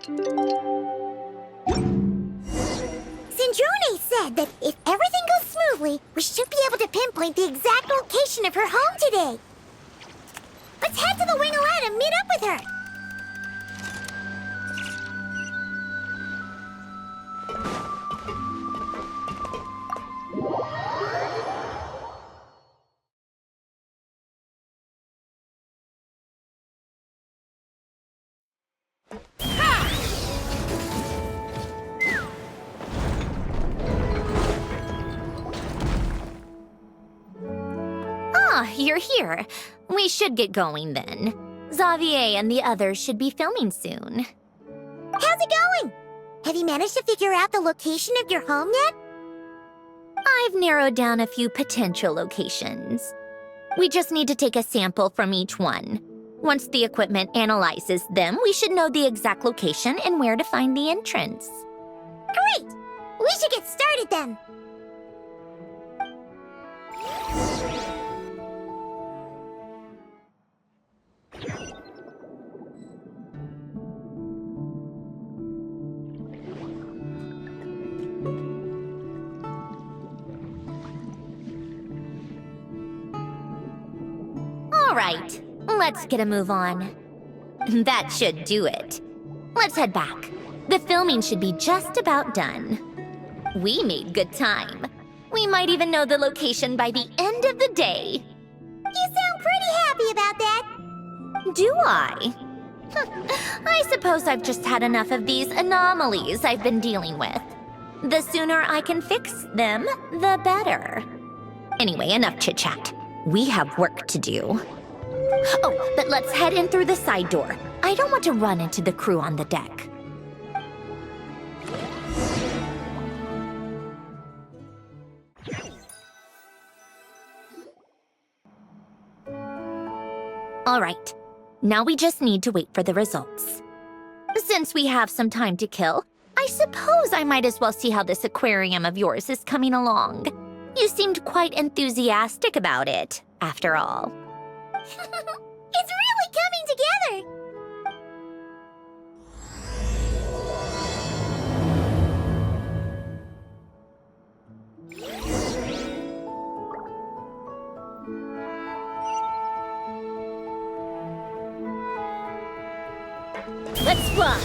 Sandrone said that if everything goes smoothly, we should be able to pinpoint the exact location of her home today. Let's head to the wing Alain and meet up with her. Ah, you're here. We should get going then. Xavier and the others should be filming soon. How's it going? Have you managed to figure out the location of your home yet? I've narrowed down a few potential locations. We just need to take a sample from each one. Once the equipment analyzes them, we should know the exact location and where to find the entrance. Great! We should get started then. All right, let's get a move on. That should do it. Let's head back. The filming should be just about done. We made good time. We might even know the location by the end of the day. You sound pretty happy about that. Do I? I suppose I've just had enough of these anomalies I've been dealing with. The sooner I can fix them, the better. Anyway, enough chit-chat. We have work to do. Oh, but let's head in through the side door. I don't want to run into the crew on the deck. All right, now we just need to wait for the results. Since we have some time to kill, I suppose I might as well see how this aquarium of yours is coming along. You seemed quite enthusiastic about it, after all. It's really coming together! Let's fly!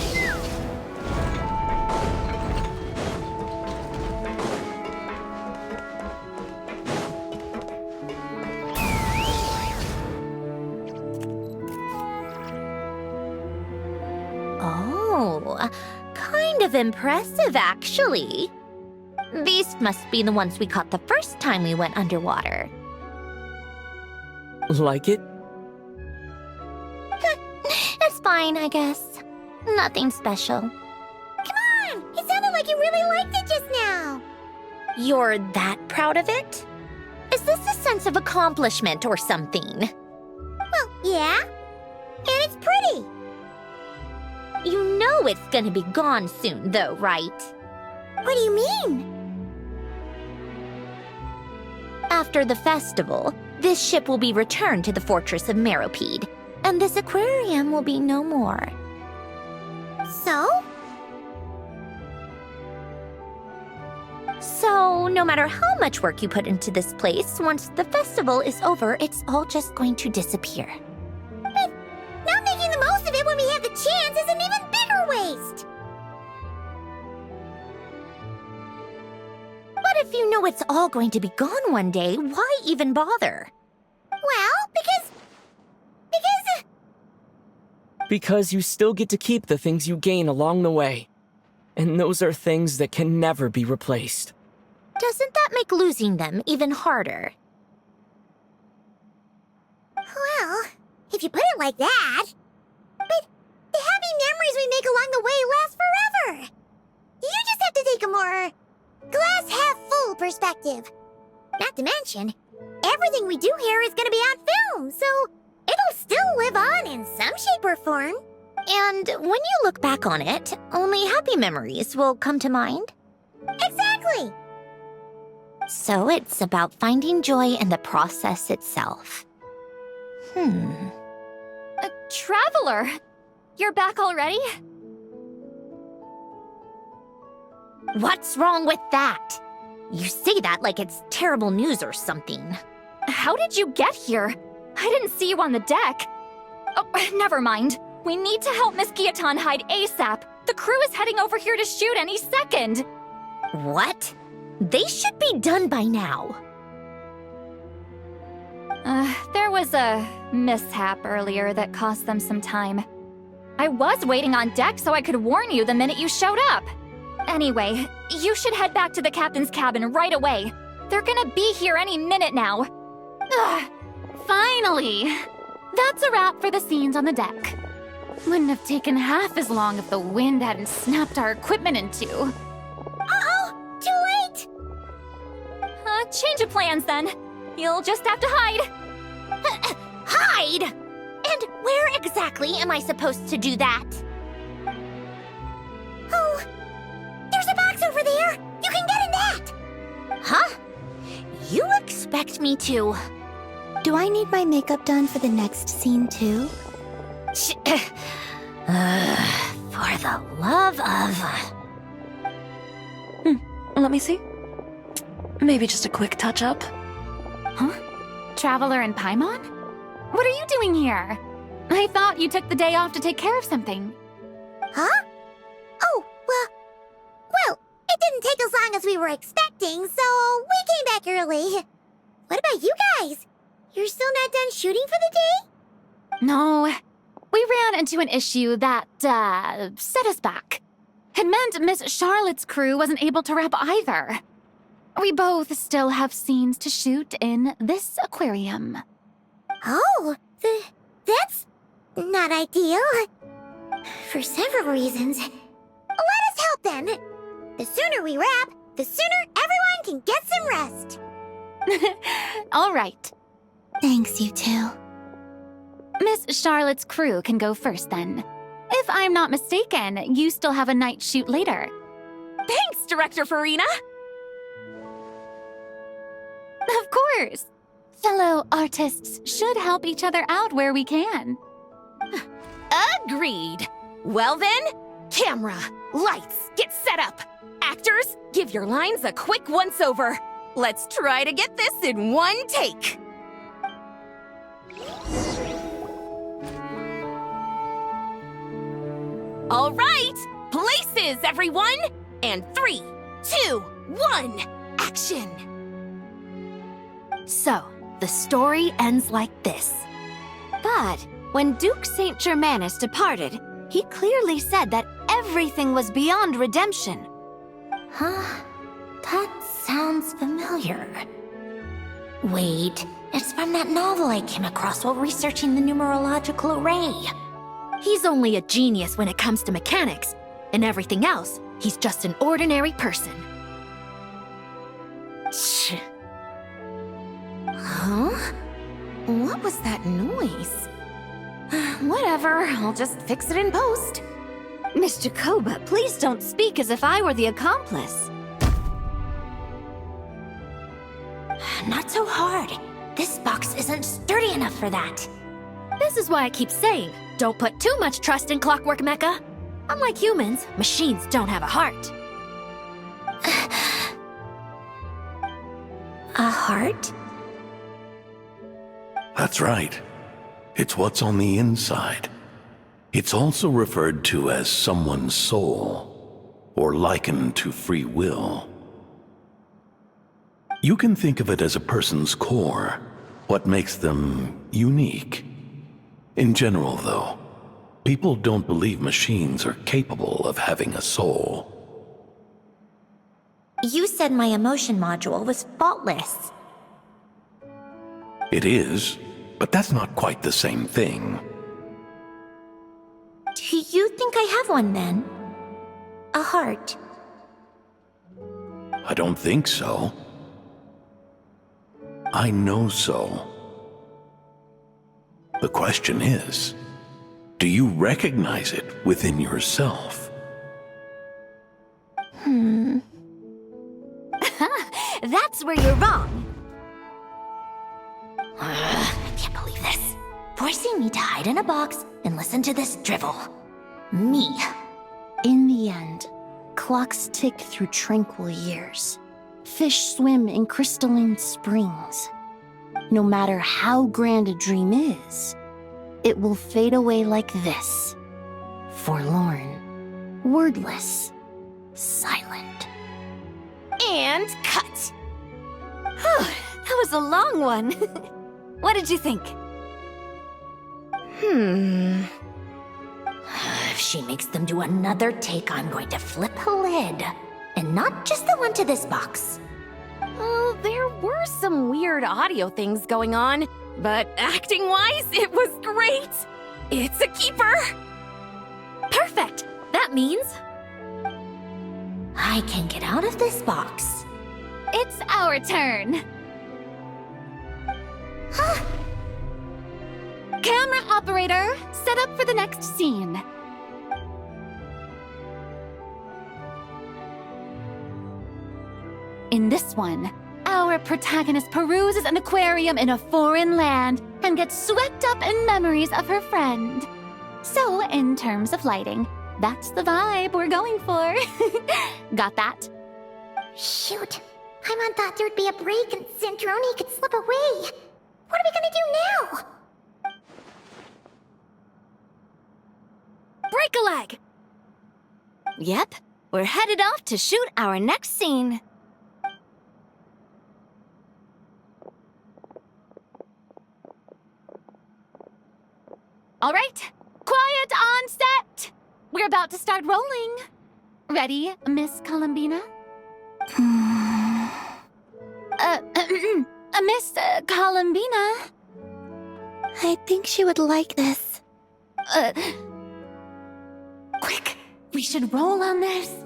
Oh, kind of impressive, actually. These must be the ones we caught the first time we went underwater. Like it? It's fine, I guess. Nothing special. Come on! It sounded like you really liked it just now. You're that proud of it? Is this a sense of accomplishment or something? Well, yeah. And it's pretty. You know it's gonna be gone soon, though, right? What do you mean? After the festival, this ship will be returned to the fortress of Meropide, and this aquarium will be no more. So? So, no matter how much work you put into this place, once the festival is over, it's all just going to disappear. But not making the most of it when we have the chance is an even bigger waste. But if you know it's all going to be gone one day, why even bother? Well, because... Because you still get to keep the things you gain along the way. And those are things that can never be replaced. Doesn't that make losing them even harder? Well, if you put it like that... But the happy memories we make along the way last forever. You just have to take a more glass-half-full perspective. Not to mention, everything we do here is going to be on film, so it'll still live on in some shape or form. And when you look back on it, only happy memories will come to mind? Exactly! So it's about finding joy in the process itself. Traveler! You're back already? What's wrong with that? You say that like it's terrible news or something. How did you get here? I didn't see you on the deck. Oh, never mind. We need to help Miss Guillotin hide ASAP. The crew is heading over here to shoot any second. What? They should be done by now. There was a mishap earlier that cost them some time. I was waiting on deck so I could warn you the minute you showed up. Anyway, you should head back to the captain's cabin right away. They're gonna be here any minute now. Ugh, finally! That's a wrap for the scenes on the deck. Wouldn't have taken half as long if the wind hadn't snapped our equipment in two. Uh-oh! Too late! Change of plans then. You'll just have to hide. Hide? And where exactly am I supposed to do that? Oh, there's a box over there! You can get in that! Huh? You expect me to... Do I need my makeup done for the next scene too? For the love of... Let me see. Maybe just a quick touch-up. Huh? Traveler in Paimon? What are you doing here? I thought you took the day off to take care of something. Huh? Oh, well, it didn't take as long as we were expecting, so we came back early. What about you guys? You're still not done shooting for the day? No, we ran into an issue that, set us back. It meant Miss Charlotte's crew wasn't able to wrap either. We both still have scenes to shoot in this aquarium. Oh, that's not ideal. For several reasons. Let us help then. The sooner we wrap, the sooner everyone can get some rest. All right. Thanks, you two. Miss Charlotte's crew can go first then. If I'm not mistaken, you still have a night shoot later. Thanks, Director Farina. Of course. Fellow artists should help each other out where we can. Agreed. Well then, camera, lights, get set up. Actors, give your lines a quick once-over. Let's try to get this in one take. All right, places, everyone. And 3, 2, 1, action. So, the story ends like this. But when Duke Saint Germanus departed, he clearly said that everything was beyond redemption. Huh? That sounds familiar. Wait, it's from that novel I came across while researching the numerological array. He's only a genius when it comes to mechanics, and everything else, he's just an ordinary person. Shh. Huh? What was that noise? Whatever, I'll just fix it in post. Miss Jacoba, please don't speak as if I were the accomplice. Not so hard. This box isn't sturdy enough for that. This is why I keep saying, don't put too much trust in Clockwork Mecha. Unlike humans, machines don't have a heart. A heart? That's right. It's what's on the inside. It's also referred to as someone's soul, or likened to free will. You can think of it as a person's core, what makes them unique. In general, though, people don't believe machines are capable of having a soul. You said my emotion module was faultless. It is, but that's not quite the same thing. Do you think I have one then? A heart? I don't think so. I know so. The question is, do you recognize it within yourself? That's where you're wrong. I can't believe this. Forcing me to hide in a box and listen to this drivel. Me. In the end, Clocks tick through tranquil years. Fish swim in crystalline springs. No matter how grand a dream is, it will fade away like this. Forlorn, wordless, silent. And cut. Whew, that was a long one. What did you think? If she makes them do another take, I'm going to flip a lid. And not just the one to this box. Oh, there were some weird audio things going on, but acting-wise, it was great. It's a keeper. Perfect! That means I can get out of this box. It's our turn. Camera operator, set up for the next scene. In this one, our protagonist peruses an aquarium in a foreign land and gets swept up in memories of her friend. So, in terms of lighting, that's the vibe we're going for. Got that? Shoot. Paimon thought there'd be a break and Sandrone could slip away. What are we gonna do now? Break a leg! Yep, we're headed off to shoot our next scene. All right, quiet on set. We're about to start rolling. Ready, Miss Columbina? Miss Columbina? I think she would like this. Quick, we should roll on this.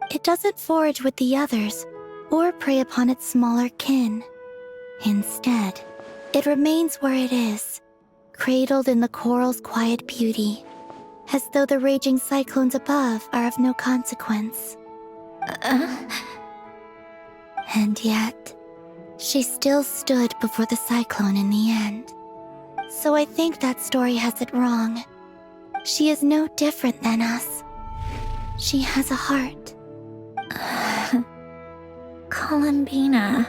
It doesn't forage with the others, or prey upon its smaller kin. Instead, it remains where it is, cradled in the coral's quiet beauty, as though the raging cyclones above are of no consequence. And yet, she still stood before the cyclone in the end. So I think that story has it wrong. She is no different than us. She has a heart. Columbina.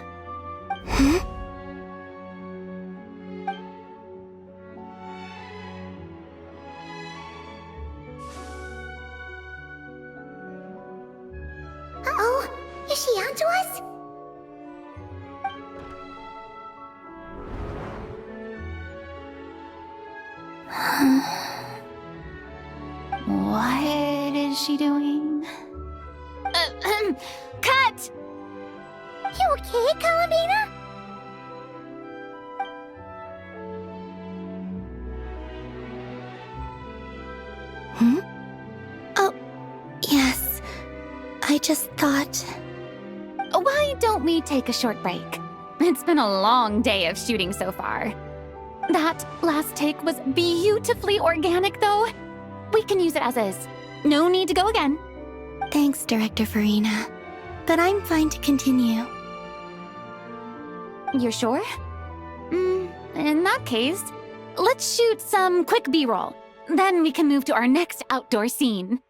Uh-oh, is she onto us? What is she doing? Cut! You okay, Columbina? Oh, yes. I just thought... Why don't we take a short break? It's been a long day of shooting so far. That last take was beautifully organic, though. We can use it as is. No need to go again. Thanks, Director Farina. But I'm fine to continue. You're sure? In that case, let's shoot some quick B-roll. Then we can move to our next outdoor scene.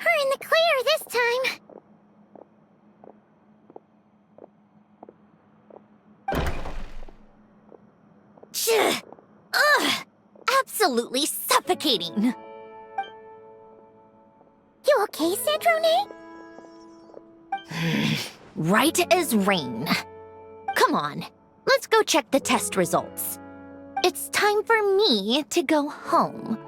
We're in the clear this time. Ugh! Absolutely suffocating. You okay, Sandrone? Right as rain. Come on, let's go check the test results. It's time for me to go home.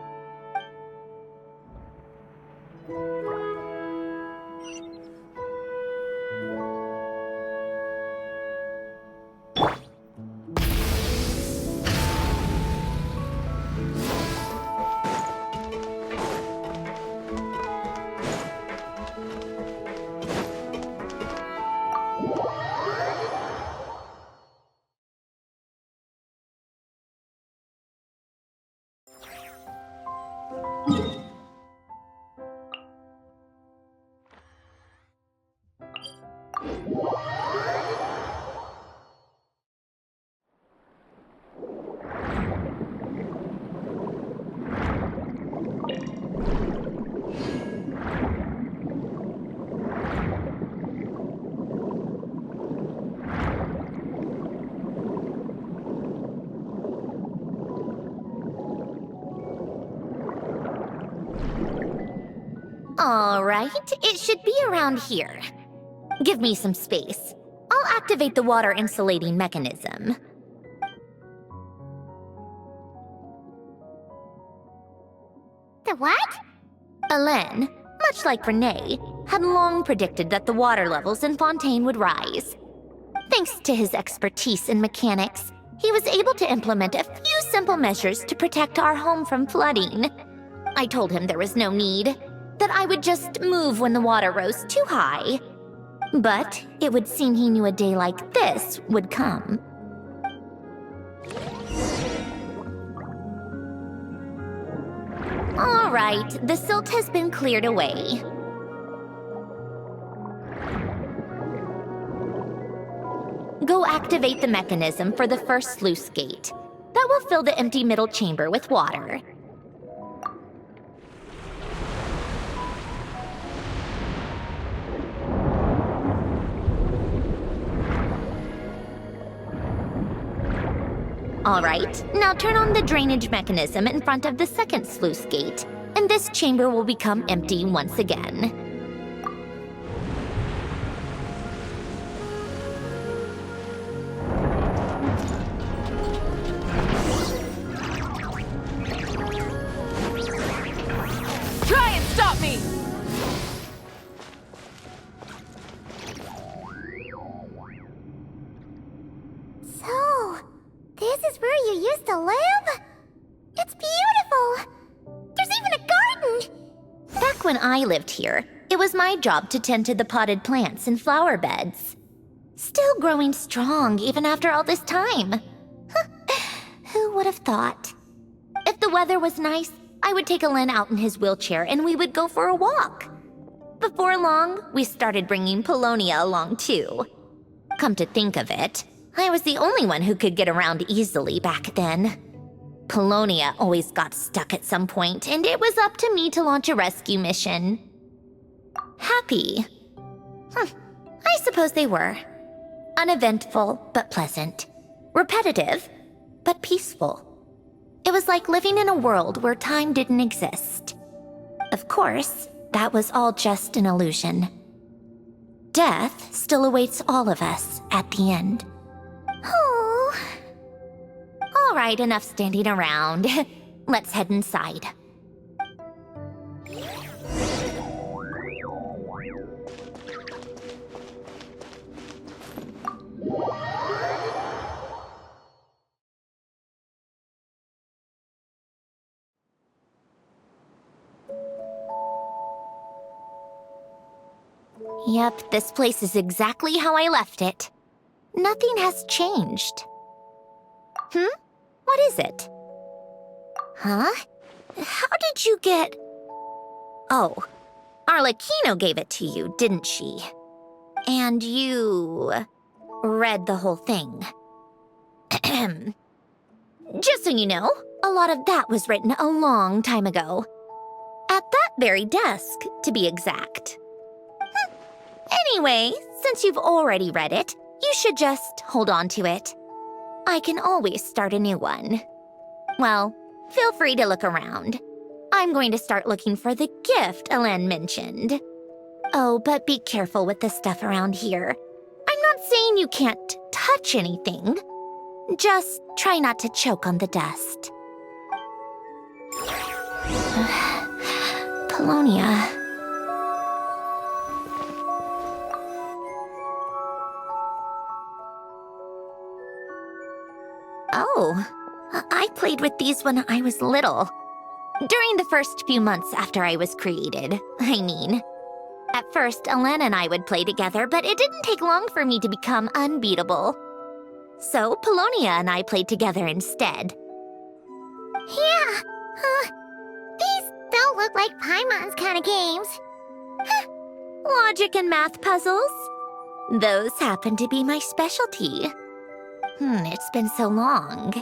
All right, it should be around here. Give me some space. I'll activate the water insulating mechanism. The what? Alain, much like Renee, had long predicted that the water levels in Fontaine would rise. Thanks to his expertise in mechanics, he was able to implement a few simple measures to protect our home from flooding. I told him there was no need, that I would just move when the water rose too high. But it would seem he knew a day like this would come. All right, the silt has been cleared away. Go activate the mechanism for the first sluice gate. That will fill the empty middle chamber with water. All right, now turn on the drainage mechanism in front of the second sluice gate, and this chamber will become empty once again. Try and stop me! So, this is where you used to live? It's beautiful! There's even a garden! Back when I lived here, it was my job to tend to the potted plants and flower beds. Still growing strong even after all this time. Who would have thought? If the weather was nice, I would take Alain out in his wheelchair and we would go for a walk. Before long, we started bringing Polonia along too. Come to think of it, I was the only one who could get around easily back then. Polonia always got stuck at some point, and it was up to me to launch a rescue mission. Happy. I suppose they were. Uneventful, but pleasant. Repetitive, but peaceful. It was like living in a world where time didn't exist. Of course, that was all just an illusion. Death still awaits all of us at the end. Oh. All right, enough standing around. Let's head inside. Yep, this place is exactly how I left it. Nothing has changed. What is it? Huh? How did you get... Oh, Arlecchino gave it to you, didn't she? And you... read the whole thing. Just so you know, a lot of that was written a long time ago. At that very desk, to be exact. Anyway, since you've already read it, you should just hold on to it. I can always start a new one. Well, feel free to look around. I'm going to start looking for the gift Alain mentioned. Oh, but be careful with the stuff around here. I'm not saying you can't touch anything. Just try not to choke on the dust. Polonia. Oh, I played with these when I was little. During the first few months after I was created, I mean. At first, Alain and I would play together, but it didn't take long for me to become unbeatable. So, Polonia and I played together instead. Yeah, these don't look like Paimon's kind of games. Logic and math puzzles? Those happen to be my specialty. It's been so long.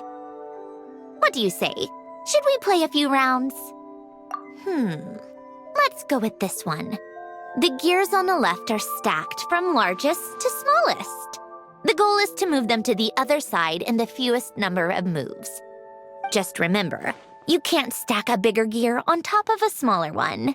What do you say? Should we play a few rounds? Let's go with this one. The gears on the left are stacked from largest to smallest. The goal is to move them to the other side in the fewest number of moves. Just remember, you can't stack a bigger gear on top of a smaller one.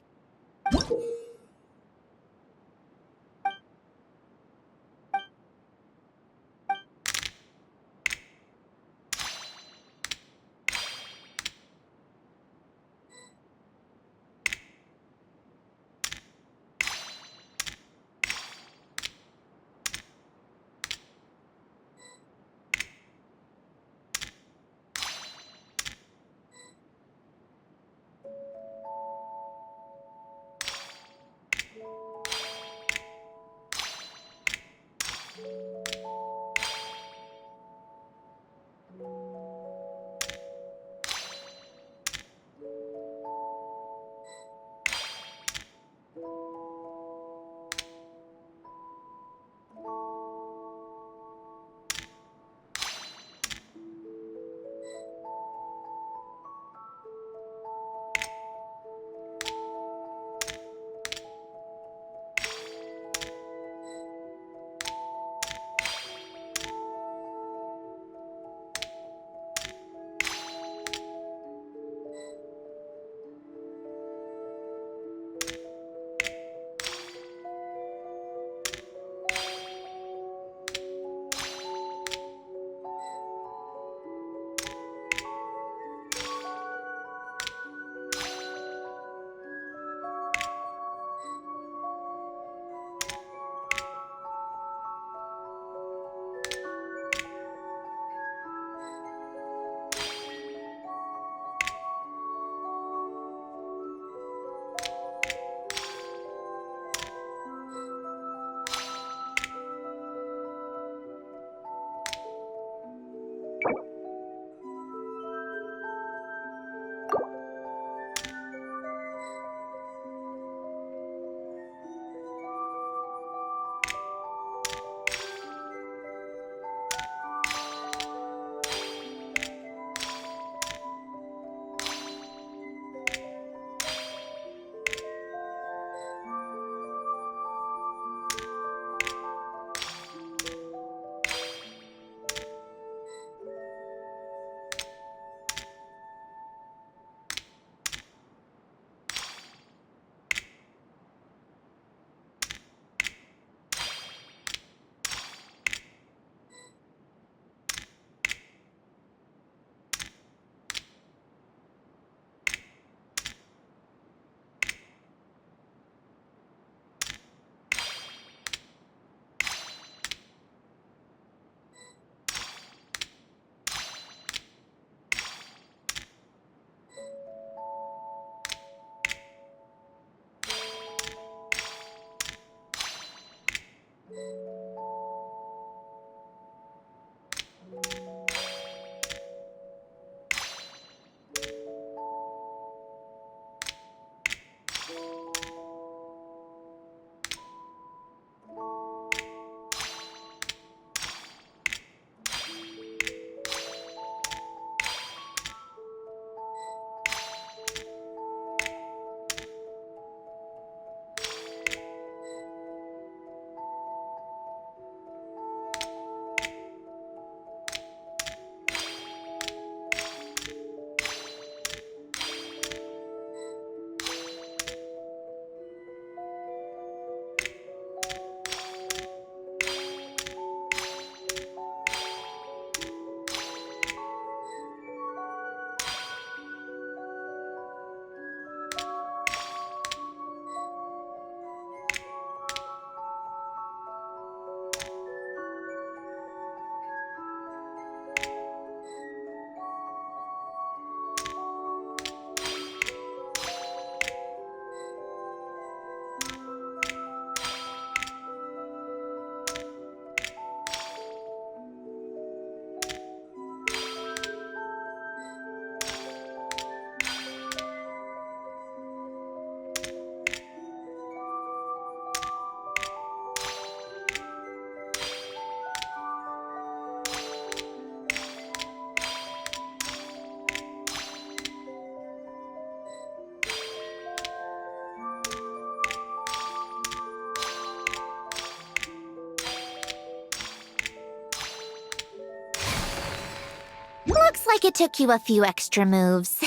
Looks like it took you a few extra moves.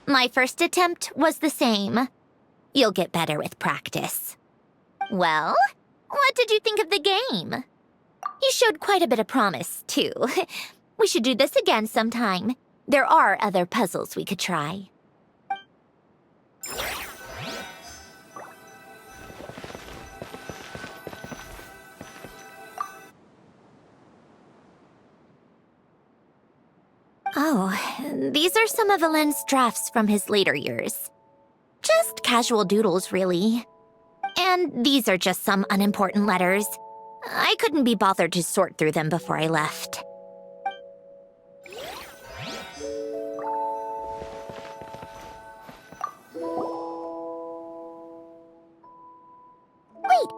My first attempt was the same. You'll get better with practice. Well, what did you think of the game? You showed quite a bit of promise, too. We should do this again sometime. There are other puzzles we could try. Oh, these are some of Alain's drafts from his later years. Just casual doodles, really. And these are just some unimportant letters. I couldn't be bothered to sort through them before I left. Wait,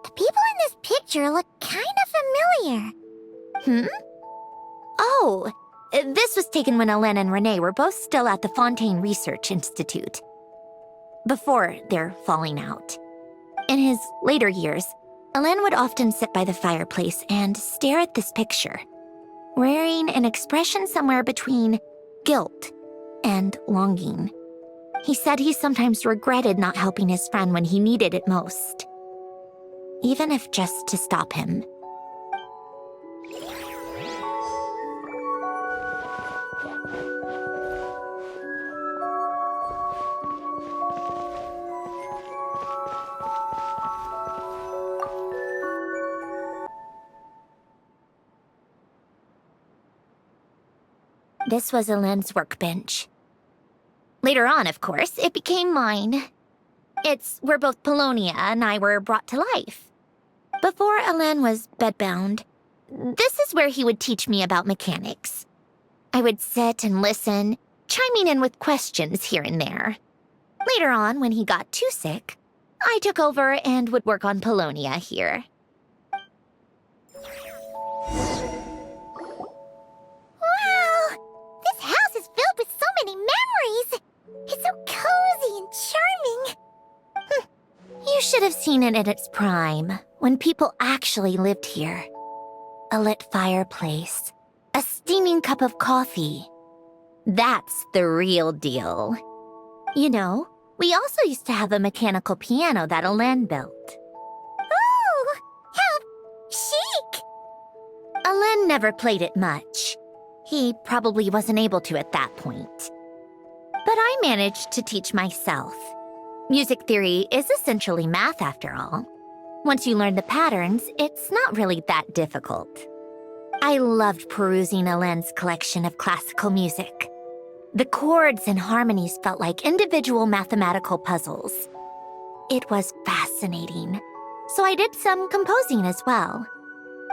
the people in this picture look kind of familiar. Oh, this was taken when Alain and Renee were both still at the Fontaine Research Institute. Before their falling out. In his later years, Alain would often sit by the fireplace and stare at this picture, wearing an expression somewhere between guilt and longing. He said he sometimes regretted not helping his friend when he needed it most, even if just to stop him. This was Alain's workbench. Later on, of course, it became mine. It's where both Polonia and I were brought to life. Before Alain was bedbound, this is where he would teach me about mechanics. I would sit and listen, chiming in with questions here and there. Later on, when he got too sick, I took over and would work on Polonia here. Filled with so many memories! It's so cozy and charming! You should have seen it in its prime, when people actually lived here. A lit fireplace, a steaming cup of coffee. That's the real deal. You know, we also used to have a mechanical piano that Alain built. Ooh! How chic! Alain never played it much. He probably wasn't able to at that point. But I managed to teach myself. Music theory is essentially math, after all. Once you learn the patterns, it's not really that difficult. I loved perusing Alain's collection of classical music. The chords and harmonies felt like individual mathematical puzzles. It was fascinating. So I did some composing as well.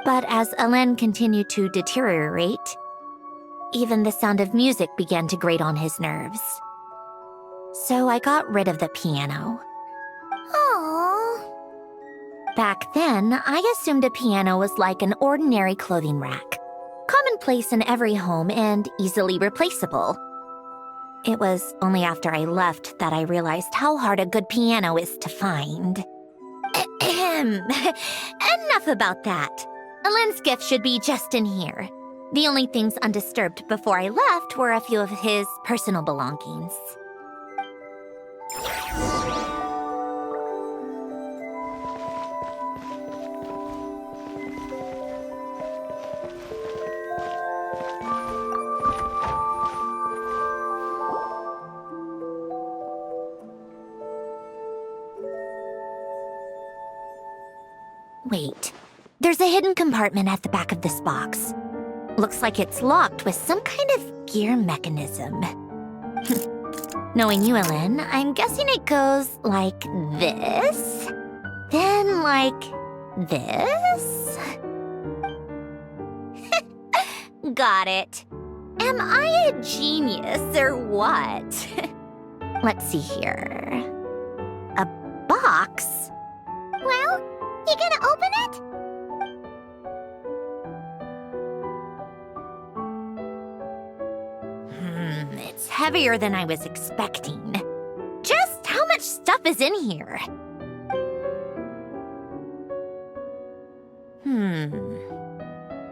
But as Alain continued to deteriorate, even the sound of music began to grate on his nerves. So I got rid of the piano. Aww. Back then, I assumed a piano was like an ordinary clothing rack, commonplace in every home and easily replaceable. It was only after I left that I realized how hard a good piano is to find. Enough about that. Alain's gift should be just in here. The only things undisturbed before I left were a few of his personal belongings. Wait, there's a hidden compartment at the back of this box. Looks like it's locked with some kind of gear mechanism. Knowing you, Alain, I'm guessing it goes like this, then like this. Got it. Am I a genius or what? Let's see here. A box? Well, you gonna open it? It's heavier than I was expecting. Just how much stuff is in here?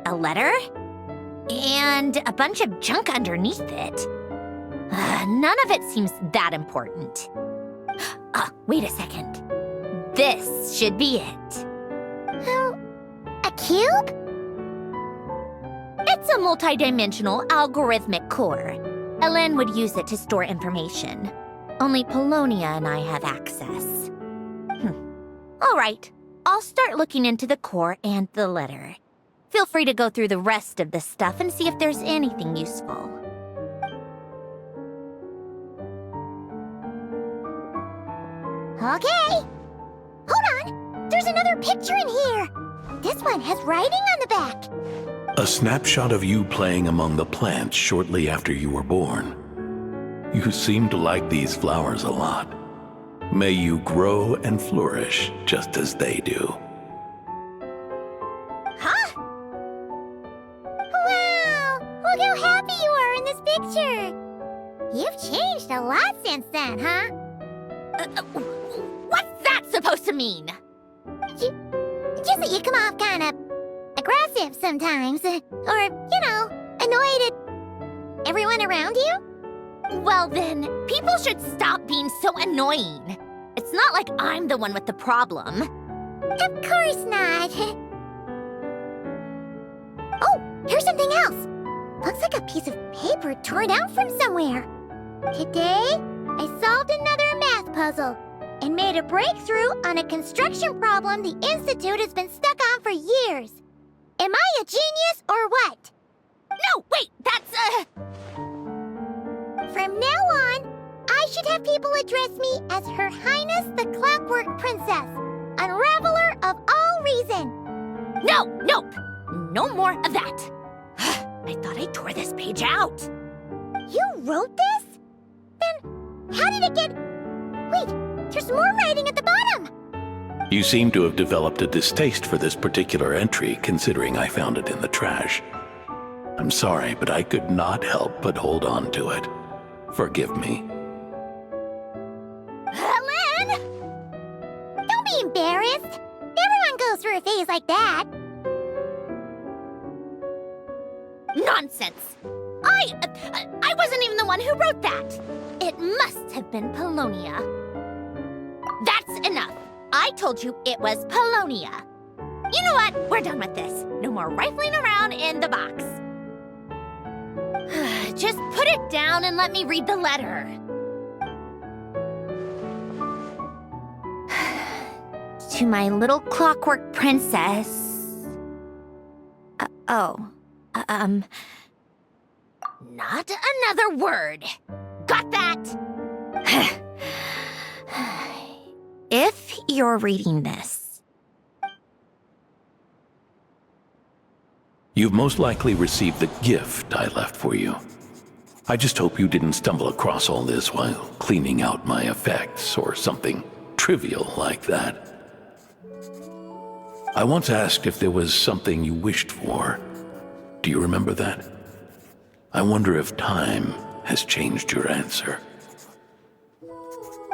A letter? and a bunch of junk underneath it. None of it seems that important. Wait a second. This should be it. A cube? It's a multidimensional algorithmic core. Alain would use it to store information. Only Polonia and I have access. All right, I'll start looking into the core and the letter. Feel free to go through the rest of the stuff and see if there's anything useful. Okay. Hold on. There's another picture in here. This one has writing on the back. A snapshot of you playing among the plants shortly after you were born. You seem to like these flowers a lot. May you grow and flourish just as they do. Huh? Wow! Look how happy you are in this picture. You've changed a lot since then, huh? What's that supposed to mean? Just that you come off kind of aggressive sometimes. Or, annoyed at everyone around you. Well then, people should stop being so annoying. It's not like I'm the one with the problem. Of course not. Oh, here's something else. Looks like a piece of paper torn out from somewhere. Today, I solved another math puzzle and made a breakthrough on a construction problem the Institute has been stuck on for years. Am I a genius or what? No, wait, that's From now on, I should have people address me as Her Highness the Clockwork Princess, unraveler of all reason. Nope. No more of that. I thought I tore this page out. You wrote this? Then how did it get... Wait, there's more writing at the bottom. You seem to have developed a distaste for this particular entry, considering I found it in the trash. I'm sorry, but I could not help but hold on to it. Forgive me. Alain! Don't be embarrassed. Everyone goes through a phase like that. Nonsense. I wasn't even the one who wrote that. It must have been Polonia. That's enough. I told you it was Polonia. You know what? We're done with this. No more rifling around in the box. Just put it down and let me read the letter. To my little clockwork princess. Not another word. Got that? If you're reading this, You've most likely received the gift I left for you. I just hope you didn't stumble across all this while cleaning out my effects or something trivial like that. I once asked if there was something you wished for. Do you remember that? I wonder if time has changed your answer.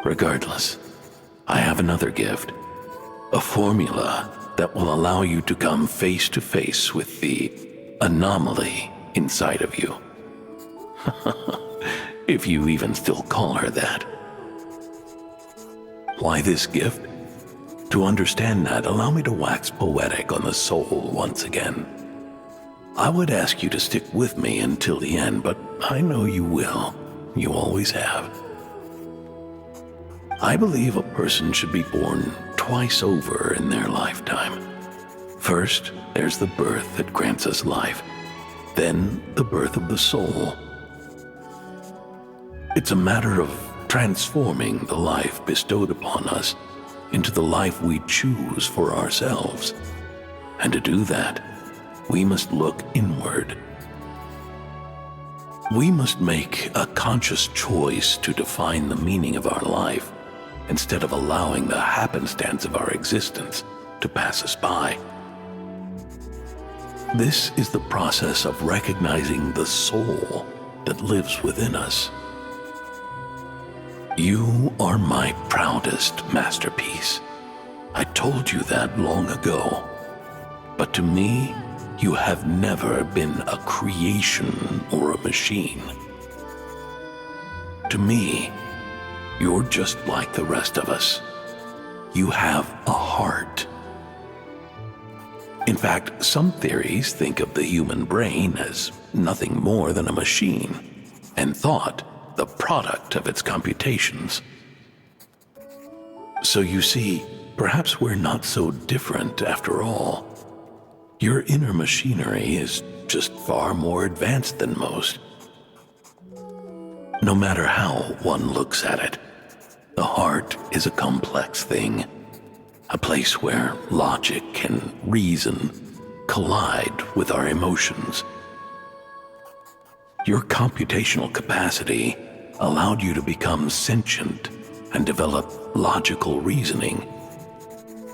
Regardless, I have another gift. A formula that will allow you to come face to face with the anomaly inside of you. If you even still call her that. Why this gift? To understand that, allow me to wax poetic on the soul once again. I would ask you to stick with me until the end, but I know you will. You always have. I believe a person should be born twice over in their lifetime. First, there's the birth that grants us life. Then, the birth of the soul. It's a matter of transforming the life bestowed upon us into the life we choose for ourselves. And to do that, we must look inward. We must make a conscious choice to define the meaning of our life instead of allowing the happenstance of our existence to pass us by. This is the process of recognizing the soul that lives within us. You are my proudest masterpiece. I told you that long ago. But to me, You have never been a creation or a machine. To me, you're just like the rest of us. You have a heart. In fact, some theories think of the human brain as nothing more than a machine, and thought the product of its computations. So you see, perhaps we're not so different after all. Your inner machinery is just far more advanced than most. No matter how one looks at it, the heart is a complex thing, a place where logic and reason collide with our emotions. Your computational capacity allowed you to become sentient and develop logical reasoning,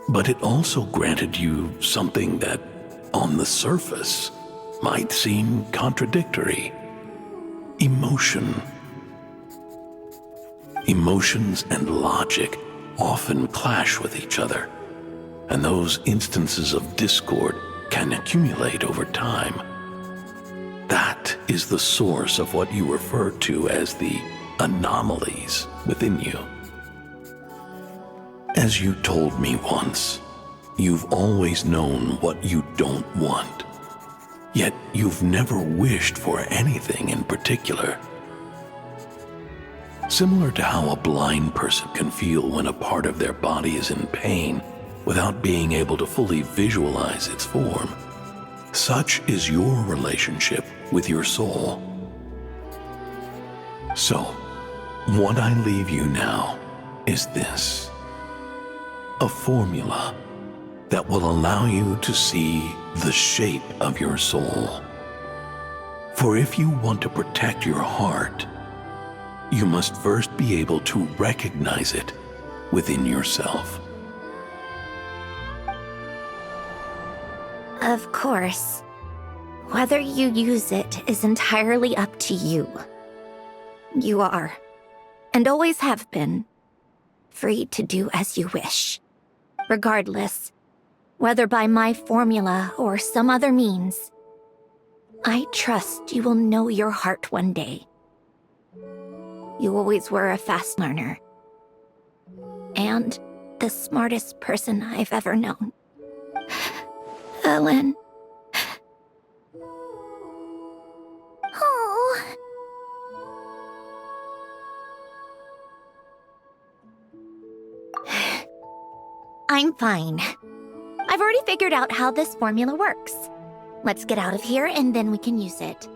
but it also granted you something that, on the surface, might seem contradictory: emotion. Emotions and logic often clash with each other, and those instances of discord can accumulate over time. That is the source of what you refer to as the anomalies within you. As you told me once, you've always known what you don't want, yet you've never wished for anything in particular. Similar to how a blind person can feel when a part of their body is in pain without being able to fully visualize its form, such is your relationship with your soul. So, what I leave you now is this: a formula that will allow you to see the shape of your soul. For if you want to protect your heart, you must first be able to recognize it within yourself. Of course. Whether you use it is entirely up to you. You are, and always have been, free to do as you wish. Regardless, whether by my formula or some other means, I trust you will know your heart one day. You always were a fast learner, and the smartest person I've ever known. Alain. Oh. I'm fine. I've already figured out how this formula works. Let's get out of here and then we can use it.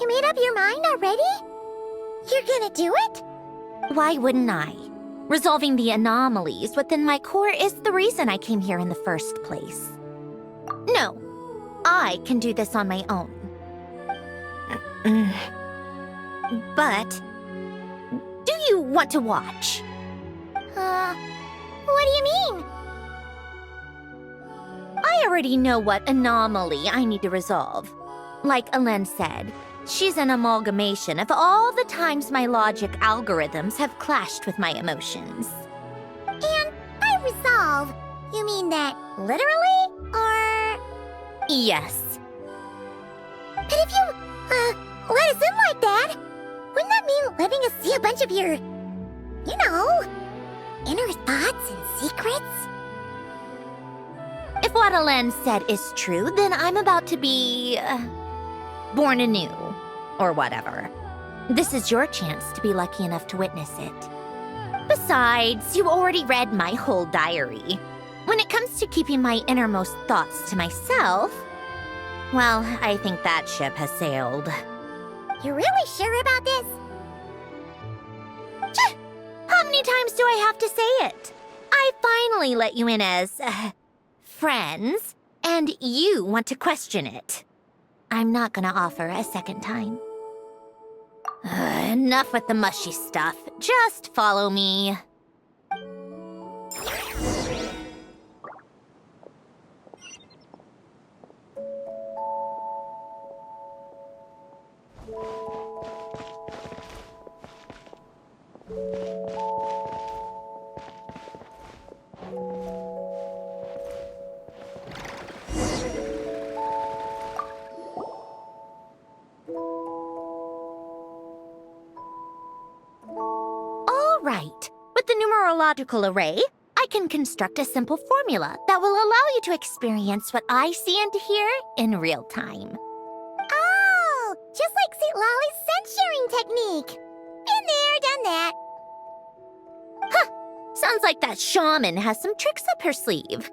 You made up your mind already? You're gonna do it? Why wouldn't I? Resolving the anomalies within my core is the reason I came here in the first place. No, I can do this on my own. But, do you want to watch? What do you mean? I already know what anomaly I need to resolve. Like Alain said, she's an amalgamation of all the times my logic algorithms have clashed with my emotions. And by resolve, you mean that literally? Or... Yes. But if you, let us in like that, wouldn't that mean letting us see a bunch of your, you know, inner thoughts and secrets? If what Alain said is true, then I'm about to be... born anew, or whatever. This is your chance to be lucky enough to witness it. Besides, you already read my whole diary. When it comes to keeping my innermost thoughts to myself, well, I think that ship has sailed. You're really sure about this? How many times do I have to say it? I finally let you in as, friends, and you want to question it. I'm not gonna offer a second time. Enough with the mushy stuff. Just follow me. Right. With the numerological array, I can construct a simple formula that will allow you to experience what I see and hear in real time. Oh, just like St. Lolly's scent-sharing technique. Been there, done that. Sounds like that shaman has some tricks up her sleeve.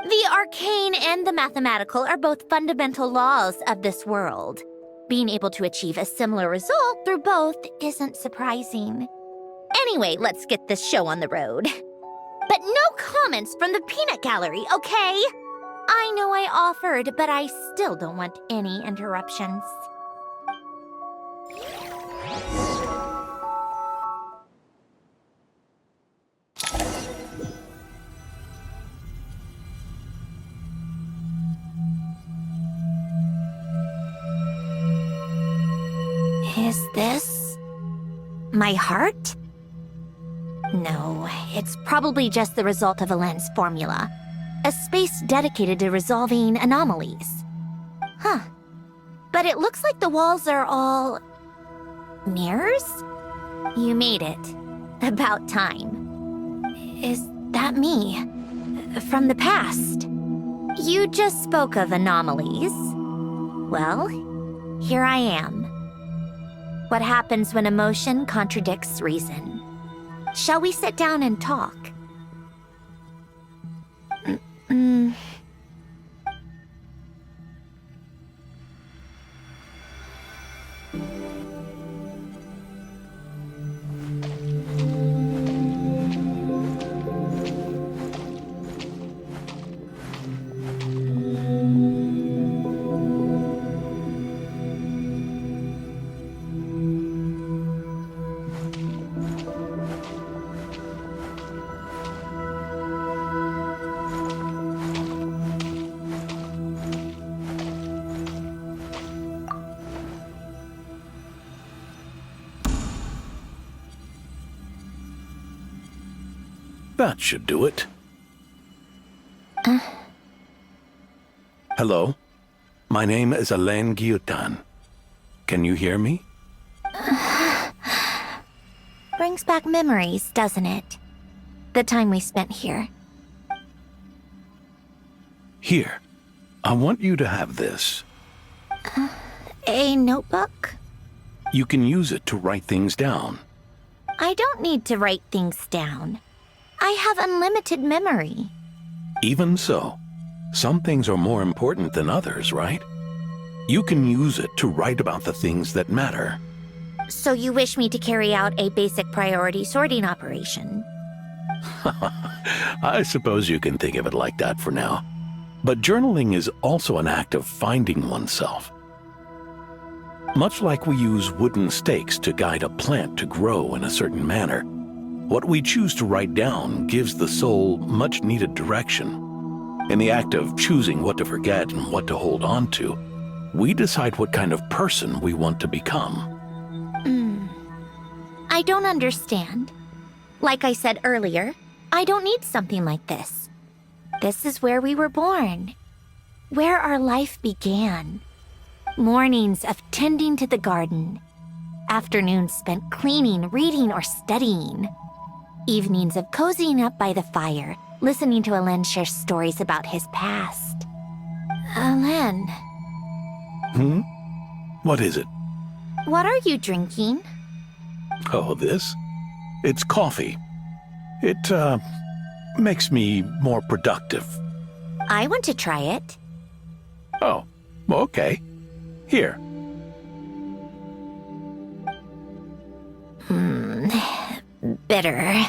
The arcane and the mathematical are both fundamental laws of this world. Being able to achieve a similar result through both isn't surprising. Anyway, let's get this show on the road. But no comments from the peanut gallery, okay? I know I offered, but I still don't want any interruptions. Is this my heart? No, it's probably just the result of Alain's formula. A space dedicated to resolving anomalies. Huh. But it looks like the walls are all... mirrors? You made it. About time. Is that me? From the past? You just spoke of anomalies. Well, here I am. What happens when emotion contradicts reason? Shall we sit down and talk? That should do it. Hello? My name is Alain Guillotin. Can you hear me? Brings back memories, doesn't it? The time we spent here. Here. I want you to have this. A notebook? You can use it to write things down. I don't need to write things down. I have unlimited memory. Even so, some things are more important than others, right? You can use it to write about the things that matter. So you wish me to carry out a basic priority sorting operation? I suppose you can think of it like that for now. But journaling is also an act of finding oneself. Much like we use wooden stakes to guide a plant to grow in a certain manner, what we choose to write down gives the soul much-needed direction. In the act of choosing what to forget and what to hold on to, we decide what kind of person we want to become. I don't understand. Like I said earlier, I don't need something like this. This is where we were born, where our life began. Mornings of tending to the garden, afternoons spent cleaning, reading, or studying, evenings of cozying up by the fire, listening to Alain share stories about his past. Alain. What is it? What are you drinking? Oh, this? It's coffee. It, makes me more productive. I want to try it. Oh, okay. Here. Bitter.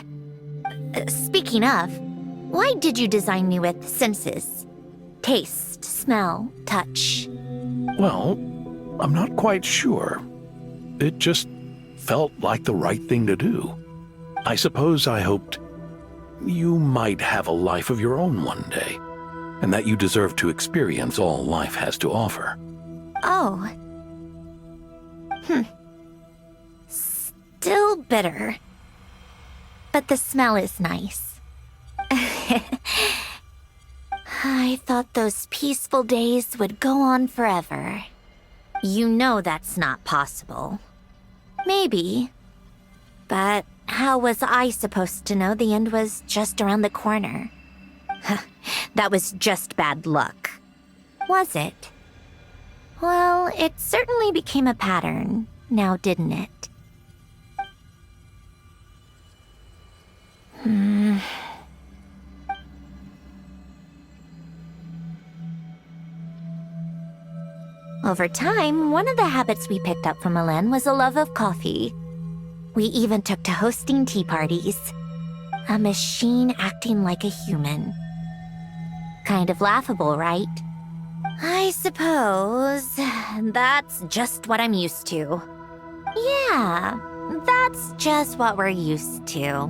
Speaking of, why did you design me with senses? Taste, smell, touch. Well, I'm not quite sure. It just felt like the right thing to do. I suppose I hoped you might have a life of your own one day, and that you deserve to experience all life has to offer. Oh. Still bitter. But the smell is nice. I thought those peaceful days would go on forever. You know that's not possible. Maybe. But how was I supposed to know the end was just around the corner? That was just bad luck. Was it? Well, it certainly became a pattern, now didn't it? Over time, one of the habits we picked up from Alain was a love of coffee. We even took to hosting tea parties. A machine acting like a human. Kind of laughable, right? I suppose that's just what I'm used to. Yeah, that's just what we're used to.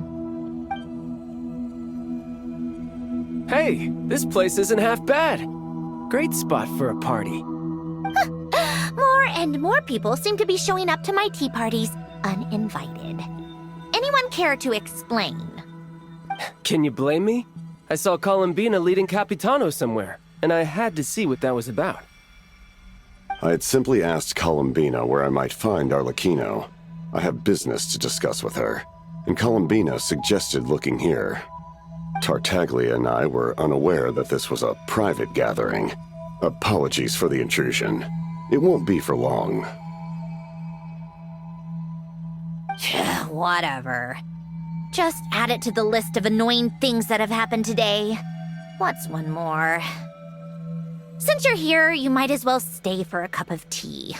Hey, this place isn't half bad. Great spot for a party. More and more people seem to be showing up to my tea parties uninvited. Anyone care to explain? Can you blame me? I saw Columbina leading Capitano somewhere, and I had to see what that was about. I had simply asked Columbina where I might find Arlecchino. I have business to discuss with her, and Columbina suggested looking here. Tartaglia and I were unaware that this was a private gathering. Apologies for the intrusion. It won't be for long. Whatever. Just add it to the list of annoying things that have happened today. What's one more? Since you're here, you might as well stay for a cup of tea.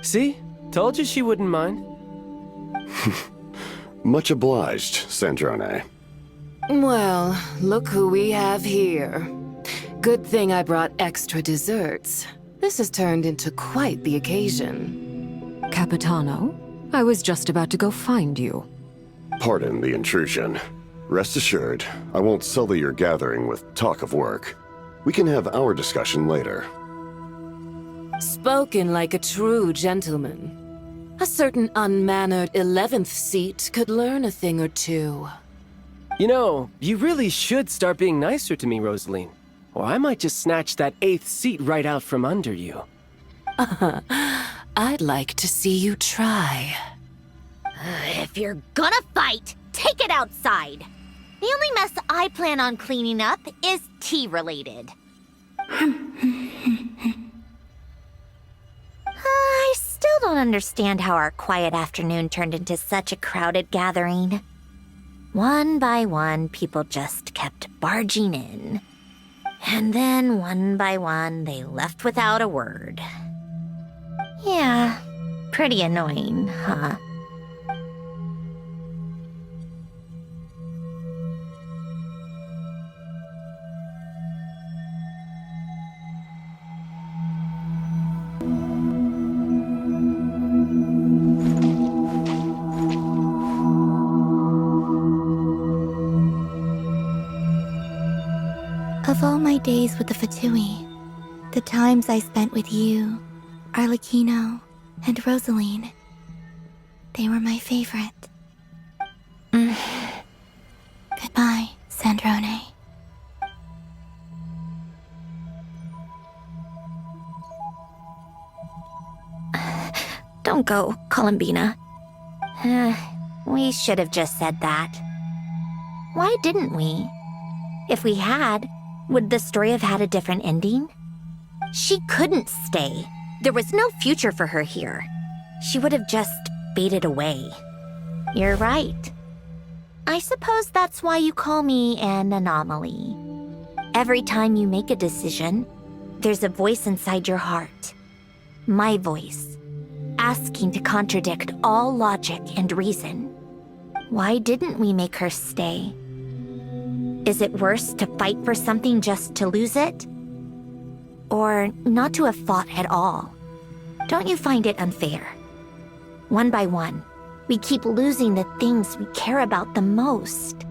See? Told you she wouldn't mind. Much obliged, Sandrone. Well, look who we have here. Good thing I brought extra desserts. This has turned into quite the occasion. Capitano, I was just about to go find you. Pardon the intrusion. Rest assured, I won't sully your gathering with talk of work. We can have our discussion later. Spoken like a true gentleman. A certain unmannered 11th seat could learn a thing or two. You know, you really should start being nicer to me, Rosaline. Or I might just snatch that 8th seat right out from under you. I'd like to see you try. If you're gonna fight, take it outside. The only mess I plan on cleaning up is tea-related. I still don't understand how our quiet afternoon turned into such a crowded gathering. One by one, people just kept barging in. And then, one by one, they left without a word. Yeah, pretty annoying, huh? Of all my days with the Fatui, the times I spent with you, Arlecchino, and Rosaline, they were my favorite. Goodbye, Sandrone. Don't go, Columbina. We should have just said that. Why didn't we? If we had, would the story have had a different ending? She couldn't stay. There was no future for her here. She would have just faded away. You're right. I suppose that's why you call me an anomaly. Every time you make a decision, there's a voice inside your heart. My voice, asking to contradict all logic and reason. Why didn't we make her stay? Is it worse to fight for something just to lose it? Or not to have fought at all? Don't you find it unfair? One by one, we keep losing the things we care about the most.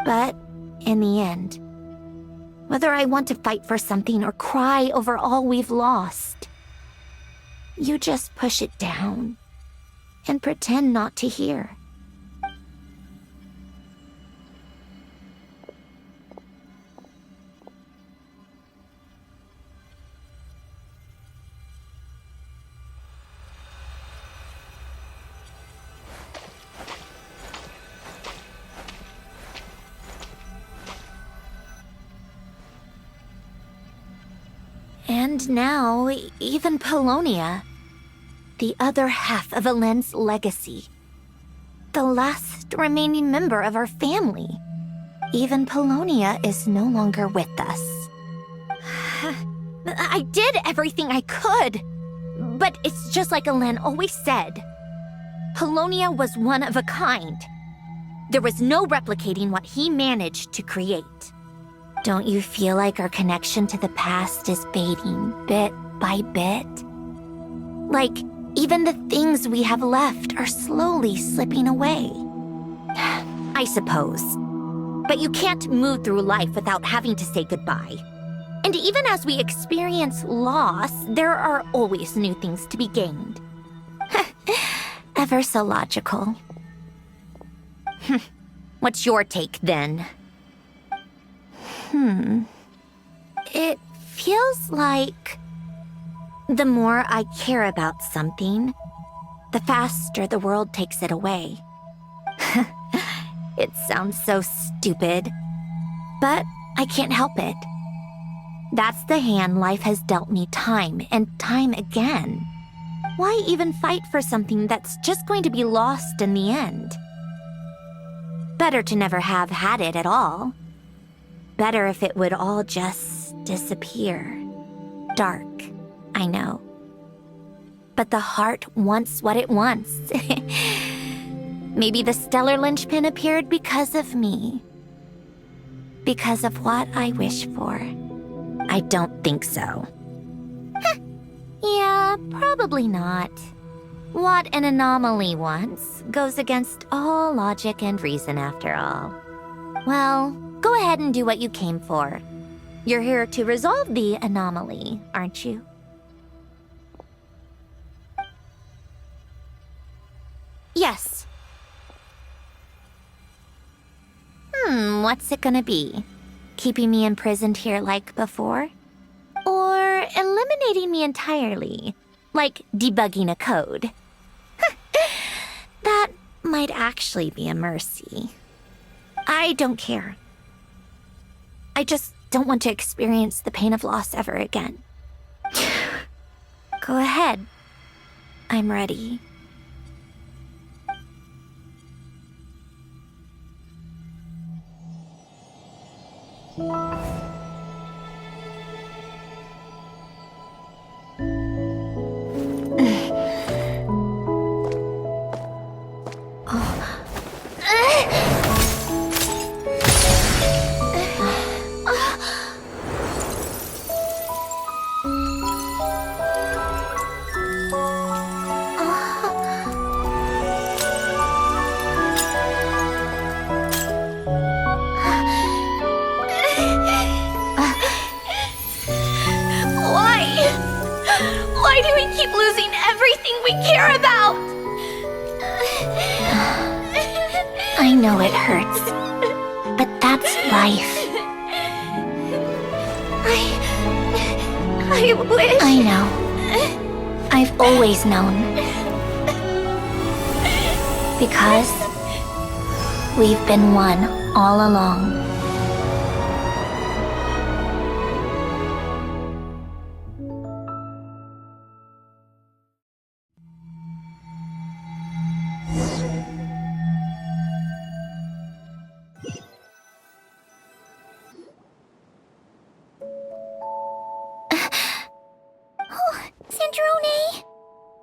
But in the end, whether I want to fight for something or cry over all we've lost, you just push it down and pretend not to hear. And now, even Polonia, the other half of Alain's legacy, the last remaining member of our family. Even Polonia is no longer with us. I did everything I could, but it's just like Alain always said. Polonia was one of a kind. There was no replicating what he managed to create. Don't you feel like our connection to the past is fading bit by bit? Like, even the things we have left are slowly slipping away. I suppose. But you can't move through life without having to say goodbye. And even as we experience loss, there are always new things to be gained. Ever so logical. What's your take, then? It feels like the more I care about something, the faster the world takes it away. It sounds so stupid, but I can't help it. That's the hand life has dealt me time and time again. Why even fight for something that's just going to be lost in the end? Better to never have had it at all. Better if it would all just disappear. Dark, I know. But the heart wants what it wants. Maybe the stellar linchpin appeared because of me. Because of what I wish for. I don't think so. Yeah, probably not. What an anomaly wants goes against all logic and reason after all. Well, go ahead and do what you came for. You're here to resolve the anomaly, aren't you? Yes. What's it gonna be? Keeping me imprisoned here like before? Or eliminating me entirely, like debugging a code? That might actually be a mercy. I don't care. I just don't want to experience the pain of loss ever again. Go ahead. I'm ready. Why do we keep losing everything we care about? I know it hurts, but that's life. I wish... I know. I've always known. Because we've been one all along. Sandrone!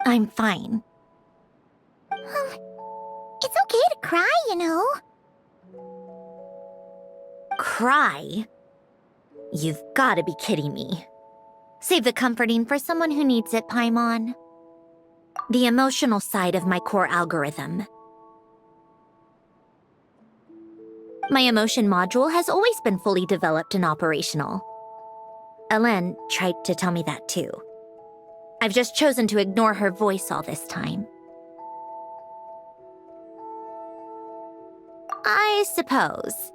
I'm fine. It's okay to cry, you know. Cry? You've gotta be kidding me. Save the comforting for someone who needs it, Paimon. The emotional side of my core algorithm. My emotion module has always been fully developed and operational. Alain tried to tell me that too. I've just chosen to ignore her voice all this time. I suppose.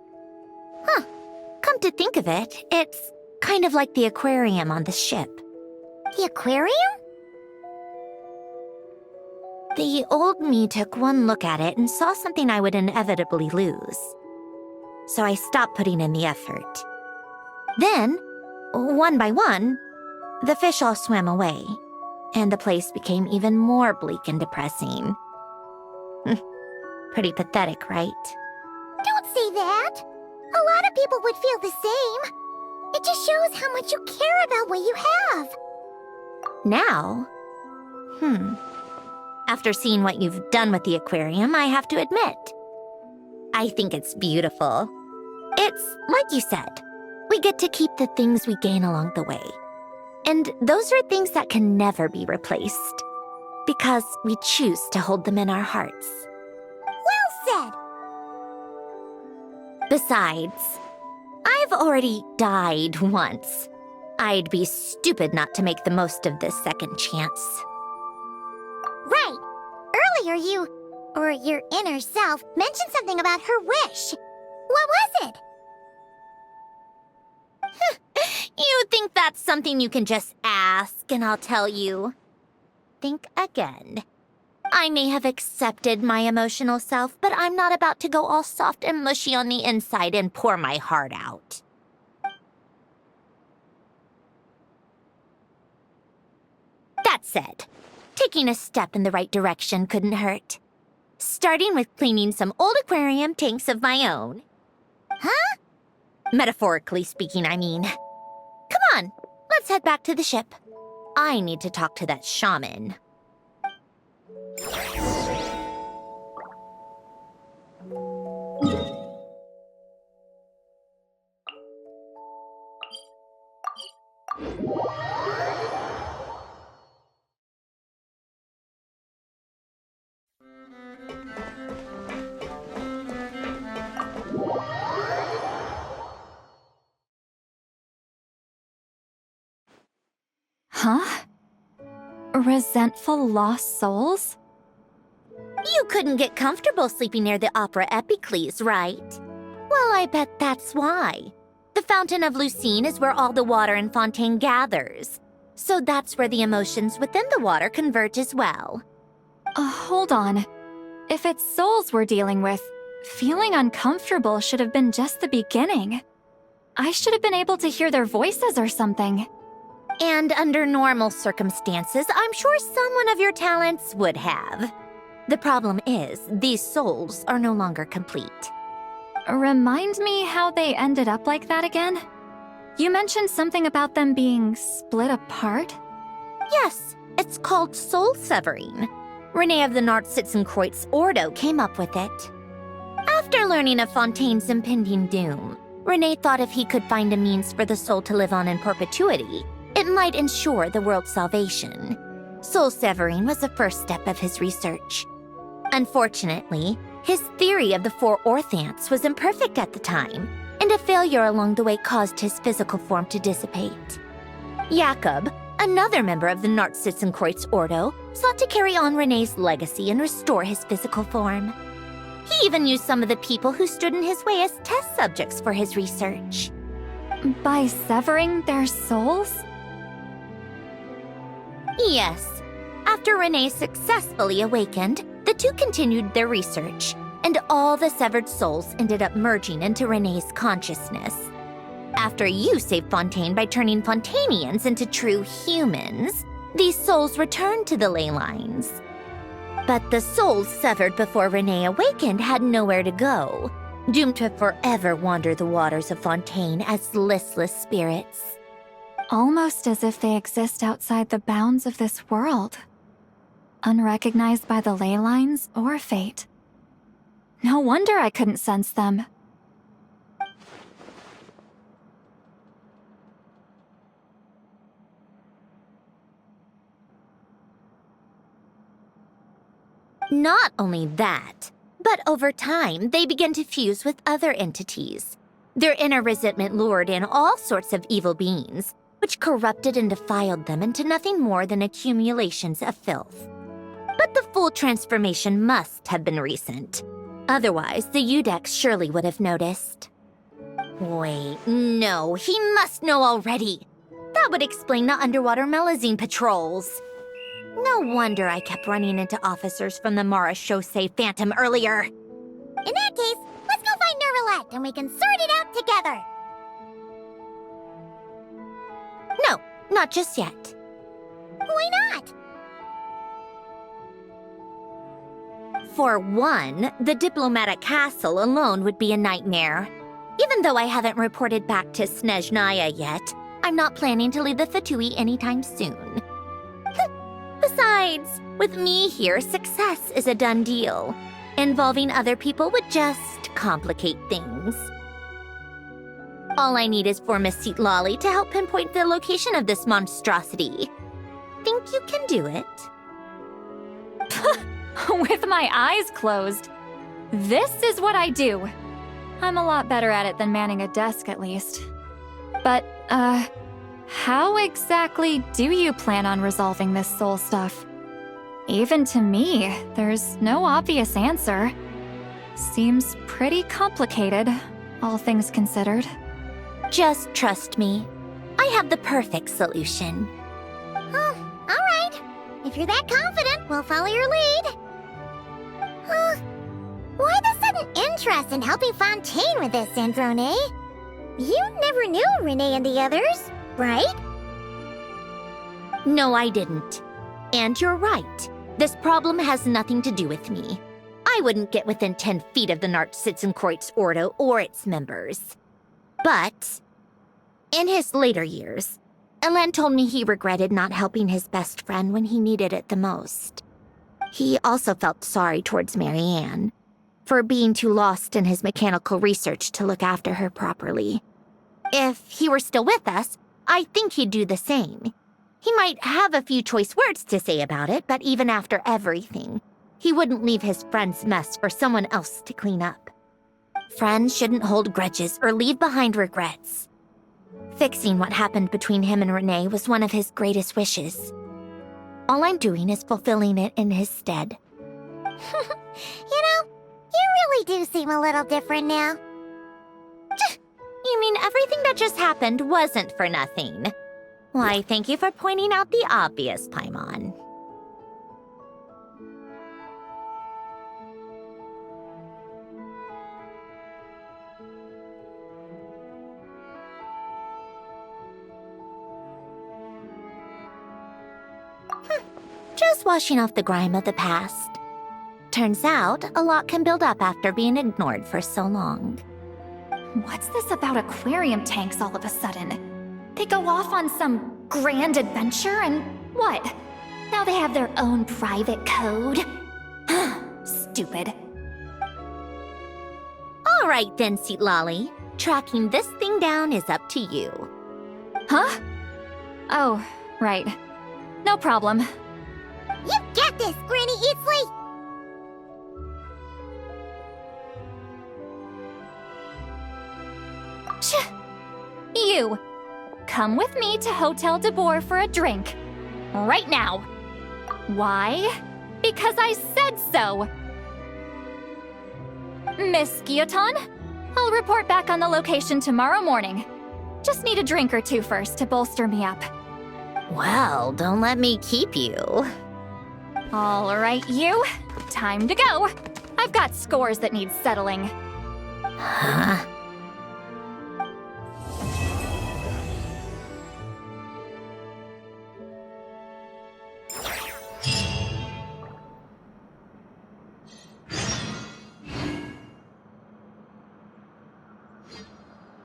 Come to think of it, it's kind of like the aquarium on the ship. The aquarium? The old me took one look at it and saw something I would inevitably lose. So I stopped putting in the effort. Then, one by one, The fish all swam away, and the place became even more bleak and depressing. Pretty pathetic, right? Don't say that. A lot of people would feel the same. It just shows how much you care about what you have. Now? After seeing what you've done with the aquarium, I have to admit, I think it's beautiful. It's like you said, we get to keep the things we gain along the way. And those are things that can never be replaced, because we choose to hold them in our hearts. Well said. Besides, I've already died once. I'd be stupid not to make the most of this second chance. Right. Earlier you, or your inner self, mentioned something about her wish. What was it? You think that's something you can just ask and I'll tell you? Think again. I may have accepted my emotional self, but I'm not about to go all soft and mushy on the inside and pour my heart out. That said, taking a step in the right direction couldn't hurt. Starting with cleaning some old aquarium tanks of my own. Huh? Metaphorically speaking, I mean. Come on, let's head back to the ship. I need to talk to that shaman. Huh? Resentful lost souls? You couldn't get comfortable sleeping near the Opera Epicles, right? Well, I bet that's why. The Fountain of Lucine is where all the water in Fontaine gathers. So that's where the emotions within the water converge as well. Hold on. If it's souls we're dealing with, feeling uncomfortable should have been just the beginning. I should have been able to hear their voices or something. And under normal circumstances, I'm sure someone of your talents would have. The problem is, these souls are no longer complete. Remind me how they ended up like that again? You mentioned something about them being split apart? Yes, it's called soul severing. Renee of the Nartsitzenkreuz Ordo came up with it. After learning of Fontaine's impending doom, Renee thought if he could find a means for the soul to live on in perpetuity, it might ensure the world's salvation. Soul severing was the first step of his research. Unfortunately, his theory of the four orthants was imperfect at the time, and a failure along the way caused his physical form to dissipate. Jakob, another member of the Nartsitzenkreuz Ordo, sought to carry on Renee's legacy and restore his physical form. He even used some of the people who stood in his way as test subjects for his research. By severing their souls? Yes. After Renee successfully awakened, the two continued their research, and all the severed souls ended up merging into Renee's consciousness. After you saved Fontaine by turning Fontainians into true humans, these souls returned to the ley lines. But the souls severed before Renee awakened had nowhere to go, doomed to forever wander the waters of Fontaine as listless spirits. Almost as if they exist outside the bounds of this world. Unrecognized by the ley lines or fate. No wonder I couldn't sense them. Not only that, but over time, they began to fuse with other entities. Their inner resentment lured in all sorts of evil beings, which corrupted and defiled them into nothing more than accumulations of filth. But the full transformation must have been recent. Otherwise, the Udex surely would have noticed. Wait, no, he must know already. That would explain the underwater melazine patrols. No wonder I kept running into officers from the Mara Chaussee Phantom earlier. In that case, let's go find Nervalette and we can sort it out together. No, Not just yet. Why not? For one, the diplomatic castle alone would be a nightmare. Even though I haven't reported back to Snezhnaya yet, I'm not planning to leave the Fatui anytime soon. Besides, with me here, success is a done deal. Involving other people would just complicate things. All I need is for Miss Seatlolly to help pinpoint the location of this monstrosity. Think you can do it? With my eyes closed. This is what I do. I'm a lot better at it than manning a desk, at least. But, how exactly do you plan on resolving this soul stuff? Even to me, there's no obvious answer. Seems pretty complicated, all things considered. Just trust me. I have the perfect solution. Oh, all right. If you're that confident, we'll follow your lead. Why the sudden interest in helping Fontaine with this, Sandrone? You never knew Renee and the others, right? No, I didn't. And you're right. This problem has nothing to do with me. I wouldn't get within 10 feet of the Nartsitzenkreuz Ordo or its members. But in his later years, Alain told me he regretted not helping his best friend when he needed it the most. He also felt sorry towards Marianne for being too lost in his mechanical research to look after her properly. If he were still with us, I think he'd do the same. He might have a few choice words to say about it, but even after everything, he wouldn't leave his friend's mess for someone else to clean up. Friends shouldn't hold grudges or leave behind regrets. Fixing what happened between him and Renee was one of his greatest wishes. All I'm doing is fulfilling it in his stead. You know, you really do seem a little different now. You mean everything that just happened wasn't for nothing? Why, thank you for pointing out the obvious, Paimon. Just washing off the grime of the past. Turns out, a lot can build up after being ignored for so long. What's this about aquarium tanks all of a sudden? They go off on some grand adventure and what? Now they have their own private code? Stupid. All right then, Seatlolly. Tracking this thing down is up to you. Huh? Oh, right. No problem. You got this, Granny Eatsley! You! Come with me to Hotel de Boer for a drink. Right now. Why? Because I said so! Miss Guillotin, I'll report back on the location tomorrow morning. Just need a drink or two first to bolster me up. Well, don't let me keep you. All right, you. Time to go. I've got scores that need settling. Huh?